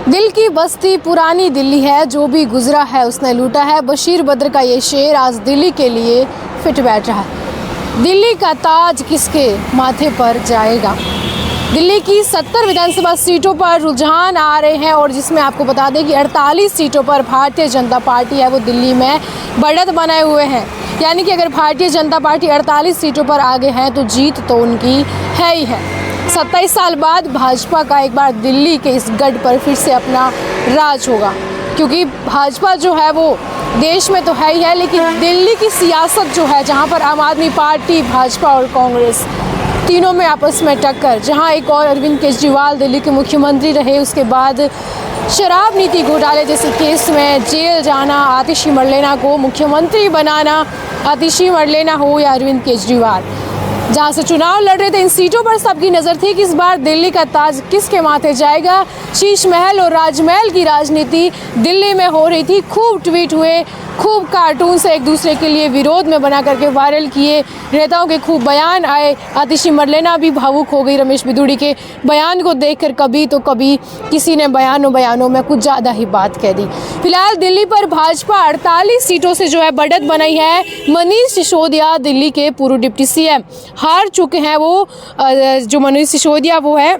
दिल की बस्ती पुरानी दिल्ली है, जो भी गुजरा है उसने लूटा है। बशीर बद्र का ये शेर आज दिल्ली के लिए फिट बैठ रहा है। दिल्ली का ताज किसके माथे पर जाएगा। दिल्ली की 70 विधानसभा सीटों पर रुझान आ रहे हैं और जिसमें आपको बता दें कि 48 सीटों पर भारतीय जनता पार्टी है वो दिल्ली में बढ़त बनाए हुए हैं। यानी कि अगर भारतीय जनता पार्टी 48 सीटों पर आगे है तो जीत तो उनकी है ही है। 27 साल बाद भाजपा का एक बार दिल्ली के इस गढ़ पर फिर से अपना राज होगा, क्योंकि भाजपा जो है वो देश में तो है ही है, लेकिन दिल्ली की सियासत जो है, जहां पर आम आदमी पार्टी, भाजपा और कांग्रेस तीनों में आपस में टक्कर, जहां एक और अरविंद केजरीवाल दिल्ली के मुख्यमंत्री रहे, उसके बाद शराब नीति घोटाले जैसे केस में जेल जाना, आतिशी मरलेना को मुख्यमंत्री बनाना, आतिशी मरलेना हो या अरविंद केजरीवाल, जहां से चुनाव लड़ रहे थे, इन सीटों पर सबकी नज़र थी कि इस बार दिल्ली का ताज किसके माथे जाएगा। शीश महल और राजमहल की राजनीति दिल्ली में हो रही थी। खूब ट्वीट हुए, खूब कार्टून से एक दूसरे के लिए विरोध में बना करके वायरल किए, नेताओं के खूब बयान आए। आतिशी मरलेना भी भावुक हो गई रमेश बिदुड़ी के बयान को देखकर। कभी तो कभी किसी ने बयानों में कुछ ज़्यादा ही बात कह दी। फिलहाल दिल्ली पर भाजपा 48 सीटों से जो है बढ़त बनाई है। मनीष सिसोदिया दिल्ली के पूर्व डिप्टी सीएम हार चुके हैं। वो जो मनीष सिसोदिया वो है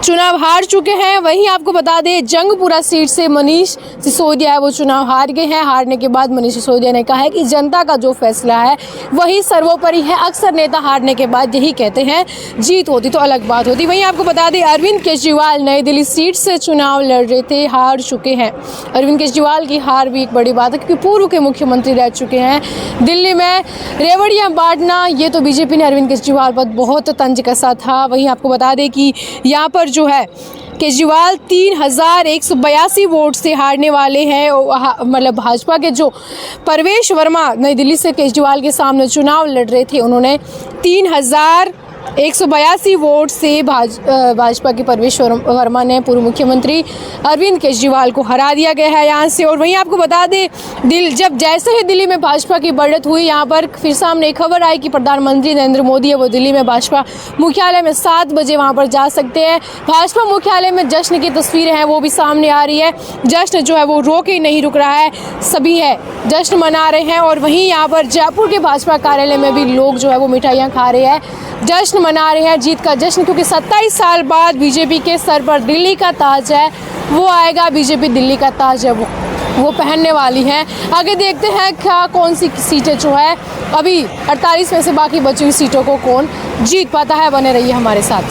चुनाव हार चुके हैं। वहीं आपको बता दें जंगपुरा सीट से मनीष सिसोदिया है वो चुनाव हार गए हैं। हारने के बाद मनीष सिसोदिया ने कहा है कि जनता का जो फैसला है वही सर्वोपरि है। अक्सर नेता हारने के बाद यही कहते हैं, जीत होती तो अलग बात होती। वहीं आपको बता दें अरविंद केजरीवाल नई दिल्ली सीट से चुनाव लड़ रहे थे, हार चुके हैं। अरविंद केजरीवाल की हार भी एक बड़ी बात है, क्योंकि पूर्व के मुख्यमंत्री रह चुके हैं। दिल्ली में रेवड़ियाँ बांटना, ये तो बीजेपी ने अरविंद केजरीवाल पर बहुत तंज कसा था। वहीं आपको बता दें कि यहाँ पर जो है केजरीवाल 3182 वोट से हारने वाले हैं। मतलब भाजपा के जो परवेश वर्मा नई दिल्ली से केजरीवाल के सामने चुनाव लड़ रहे थे, उन्होंने 3182 वोट से भाजपा के परवेश वर्मा ने पूर्व मुख्यमंत्री अरविंद केजरीवाल को हरा दिया गया है यहाँ से। और वहीं आपको बता दें जब जैसे ही दिल्ली में भाजपा की बढ़त हुई, यहाँ पर फिर सामने एक खबर आई कि प्रधानमंत्री नरेंद्र मोदी है वो दिल्ली में भाजपा मुख्यालय में 7 बजे वहाँ पर जा सकते हैं। भाजपा मुख्यालय में जश्न की तस्वीरें हैं वो भी सामने आ रही है। जश्न जो है वो रोके नहीं रुक रहा है, सभी है जश्न मना रहे हैं। और वहीं यहाँ पर जयपुर के भाजपा कार्यालय में भी लोग जो है वो मिठाइयाँ खा रहे हैं, जश्न मना रहे हैं, जीत का जश्न, क्योंकि 27 साल बाद बीजेपी के सर पर दिल्ली का ताज है वो आएगा। बीजेपी दिल्ली का ताज है वो पहनने वाली है। आगे देखते हैं क्या कौन सी सीटें जो है अभी 48 में से बाकी बची हुई सीटों को कौन जीत पाता है। बने रहिए हमारे साथ।